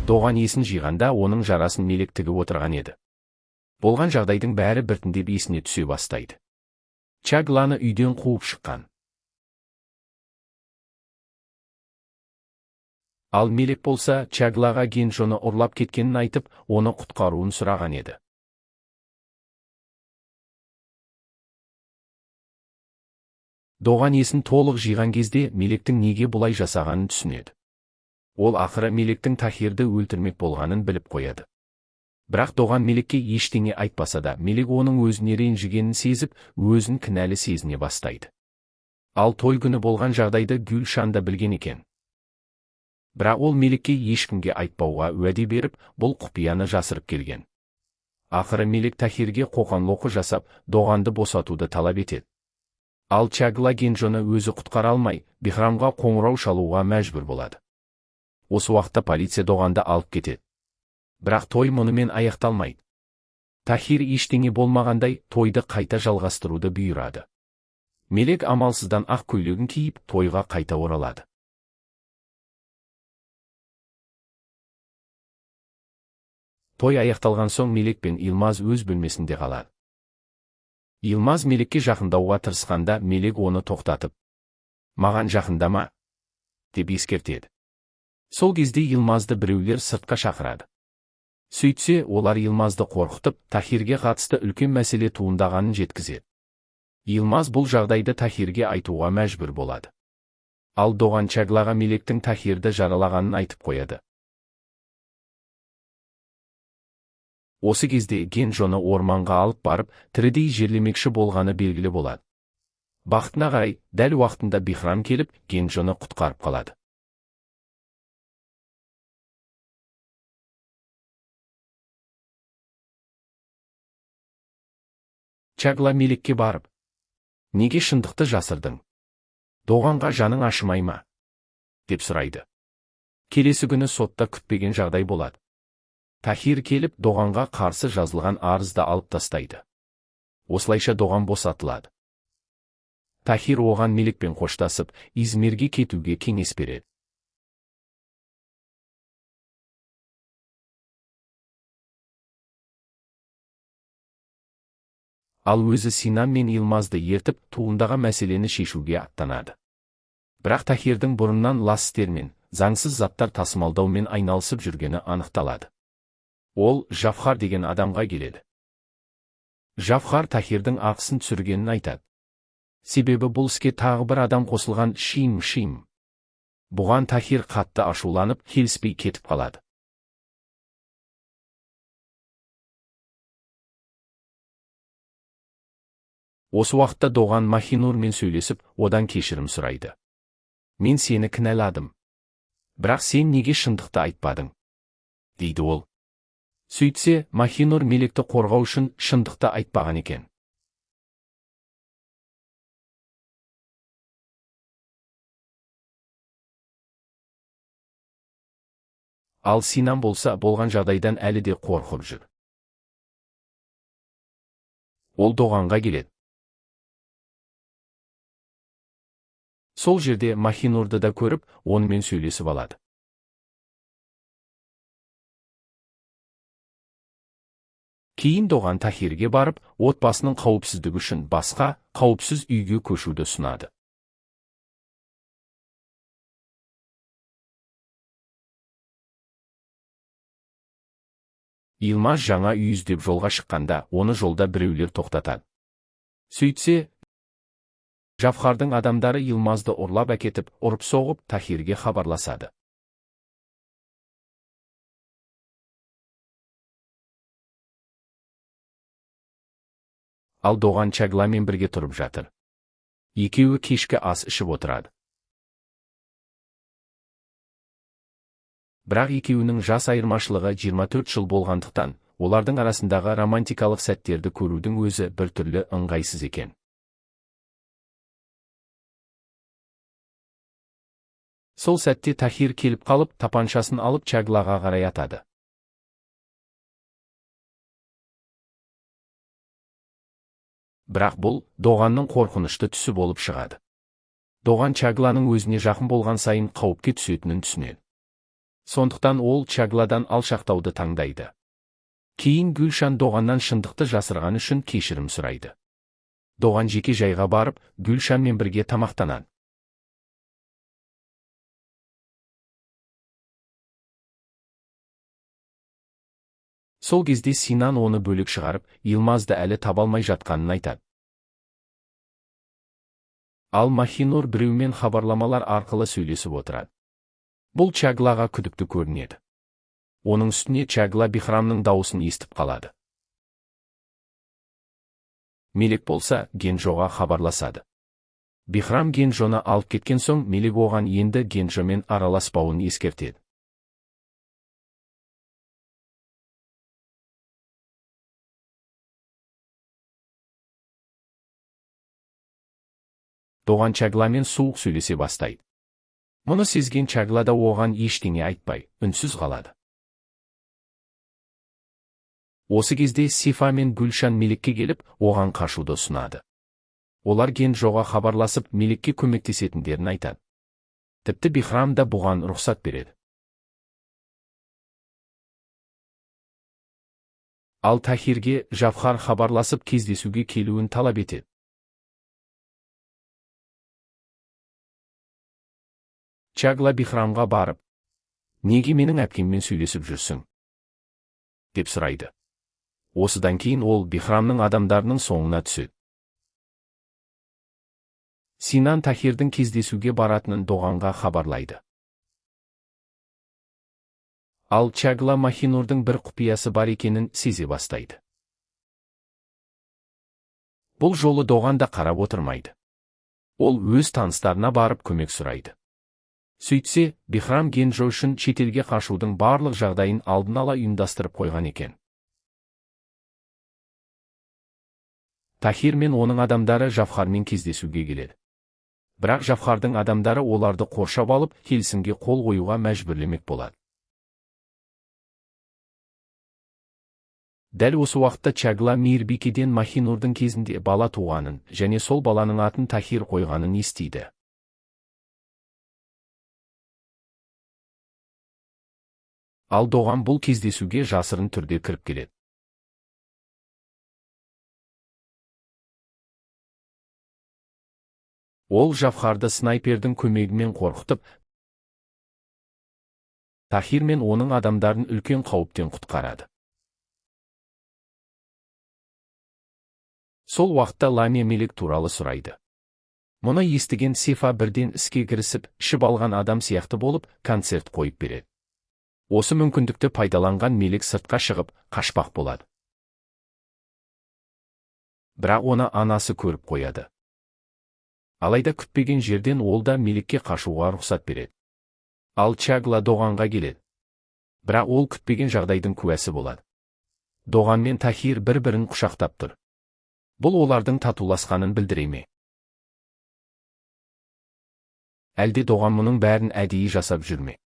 Доған есін жиғанда оның жарасын Мелек тігіп отырған еді. Болған жағдайдың бәрі біртіндеп есіне түсе бастайды. Чагланы үйден қуып шыққан. Ал Мелек болса, Чаглаға Генджоны ұрлап кеткенін айтып, оны құтқаруын сұраған еді. Доған есін толық жиған кезде Мелектің неге бұлай жасағанын түсінеді. Ол ақыры Мелектің Тахирді өлтірмек болғанын біліп қояды. Бірақ Доған Мелекке ештеңе айтпаса да, Мелек оның өзіне ренжігенін сезіп, өзін кінәлі сезіне бастайды. Ал той күні болған жағдайды Гүлшан да білген екен. Бірақ ол Мелекке ешкімге айтпауға уәде беріп, бұл құпияны жасырып келген. Ақыры Мелек Тахирге қоқан-лоққы жасап, Доғанды босатуды талап етеді. Ал Чагла Генджоны өзі құтқара алмай, Бихрамға қоңырау шалуға мәжбүр болады. Осы уақытта полиция Доғанды алып кетеді. Бірақ той мұнымен аяқталмайды. Тахир ештеңе болмағандай тойды қайта жалғастыруды бұйырады. Мелек амалсыздан ақ көйлегін киіп, тойға қайта оралады. Той аяқталған соң Мелек пен Илмаз өз бөлмесінде қалады. Илмаз Мелекке жақындауға тырысқанда, Мелек оны тоқтатып, «Маған жақындама», деп ескертеді. Сол кезде Илмазды біреулер сыртқа шақырады. Сөйтсе, олар Илмазды қорқытып, Тахирге қатысты үлкен мәселе туындағанын жеткізеді. Илмаз бұл жағдайды Тахирге айтуға мәжбүр болады. Ал Доған Чаглаға Мелектің Тахирді жаралағанын айтып қояды. Осы кезде Генджоны орманға алып барып, тірідей жерлемекші болғаны белгілі болады. Бақытына қарай, дәл уақытында Бихрам келіп, Генджоны құтқарып қалады. Чагла Мелекке барып, «Неге шындықты жасырдың? Доғанға жаның ашымай ма?» деп сұрайды. Келесі күні сотта күтпеген жағдай болады. Тахир келіп, Доғанға қарсы жазылған арызды алып тастайды. Осылайша Доған босатылады. Тахир оған Мелекпен қоштасып, Измирге кетуге кеңес береді. Ал өзі Синан мен Илмазды ертіп, туындаған мәселені шешуге аттанады. Бірақ Тахирдің бұрыннан лас істермен, заңсыз заттар тасымалдаумен айналысып жүргені анықталады. Ол Жафхар деген адамға келеді. Жафхар Тахирдің ақысын түсіргенін айтады. Себебі бұл іске тағы бір адам қосылған Шим. Бұған Тахир қатты ашуланып, келіспей кетіп қалады. Осы уақытта Доған Махинурмен сөйлесіп, одан кешірім сұрайды. «Мен сені кінәладым. Бірақ сен неге шындықты айтпадың?» дейді ол. Сөйтсе, Махинур Мелекті қорғау үшін шындықты айтпаған екен. Ал Синан болса, болған жағдайдан әлі де қорқып жүр. Ол Доғанға келеді. Сол жерде Махинурды да көріп, онымен сөйлесіп алады. Кейін Доған Тахирге барып, отбасының қауіпсіздігі үшін басқа, қауіпсіз үйге көшуді ұсынады. Илмаз жаңа үй іздеп жолға шыққанда, оны жолда біреулер тоқтатады. Сөйтсе, Жафхардың адамдары Илмазды ұрлап әкетіп, ұрып-соғып, Тахирге хабарласады. Ал Доған Чагламен бірге тұрып жатыр. Екеуі кешкі ас ішіп отырады. Бірақ екеуінің жас айырмашылығы 24 жыл болғандықтан, олардың арасындағы романтикалық сәттерді көрудің өзі біртүрлі ыңғайсыз екен. Сол сәтте Тахир келіп қалып, тапаншасын алып Чаглаға қарай атады. Бірақ бұл, Доғанның қорқынышты түсі болып шығады. Доған Чагланың өзіне жақын болған сайын қауіпке түсетінін түсінеді. Сондықтан ол Чагладан алшақтауды таңдайды. Кейін Гүлшан Доғаннан шындықты жасырған үшін кешірім сұрайды. Доған жеке жайға барып, Гүлшанмен бірге тамақтанады. Сол кезде Синан оны бөлек шығарып, Йылмазды әлі табалмай жатқанын айтады. Ал Махинур біреумен хабарламалар арқылы сөйлесіп отырады. Бұл Чаглаға күдікті көрінеді. Оның үстіне Чагла Бихрамның дауысын естіп қалады. Мелек болса, Генджоға хабарласады. Бихрам Генджоны алып кеткен соң, Мелек оған енді Генджомен араласпауын ескертеді. Доған Чагламен суық сөйлесе бастайды. Мұны сезген Чагла да оған ештеңе айтпай, үнсіз қалады. Осы кезде Сифа мен Гүлшан Мелекке келіп, оған қашуды ұсынады. Олар Генджоға хабарласып, Мелекке көмектесетіндерін айтады. Тіпті Бихрам да бұған рұқсат береді. Ал Тахирге Жафхар хабарласып кездесуге келуін талап етеді. Чагла Бихрамға барып, «Неге менің әпкеммен сөйлесіп жүрсің?» деп сұрайды. Осыдан кейін ол Бихрамның адамдарының соңына түседі. Синан Тахирдің кездесуге баратынын Доғанға хабарлайды. Ал Чагла Махинурдың бір құпиясы бар екенін сезе бастайды. Бұл жолы Доған да қарап отырмайды. Ол өз таныстарына барып көмек сұрайды. Сөйтсе, Бихрам Генджо үшін шетелге қашудың барлық жағдайын алдын ала ұйымдастырып қойған екен. Тахир мен оның адамдары Жафхармен кездесуге келеді. Бірақ Жафхардың адамдары оларды қоршап алып, келісімге қол қоюға мәжбүрлемек болады. Дәл осы уақытта Чагла Мейірбикеден Махинурдың кезінде бала туғанын және сол баланың атын Тахир қойғанын естиді. Ал Доған бұл кездесуге жасырын түрде кіріп келеді. Ол Жафхарды снайпердің көмегімен қорқытып, Тахир мен оның адамдарын үлкен қауіптен құтқарады. Сол уақытта Ламия Мелек туралы сұрайды. Мұны естіген Сифа бірден іске кірісіп, ішіп алған адам сияқты болып, концерт қойып береді. Осы мүмкіндікті пайдаланған Мелек сыртқа шығып, қашпақ болады. Бірақ оны анасы көріп қояды. Алайда күтпеген жерден ол да Мелекке қашуға рұқсат береді. Ал Чагла Доғанға келеді. Бірақ ол күтпеген жағдайдың куәсі болады. Доған мен Тахир бір-бірін құшақтап тұр. Бұл олардың татуласқанын білдіре ме? Әлде Доған мұның бәрін әдейі жасап жүр ме?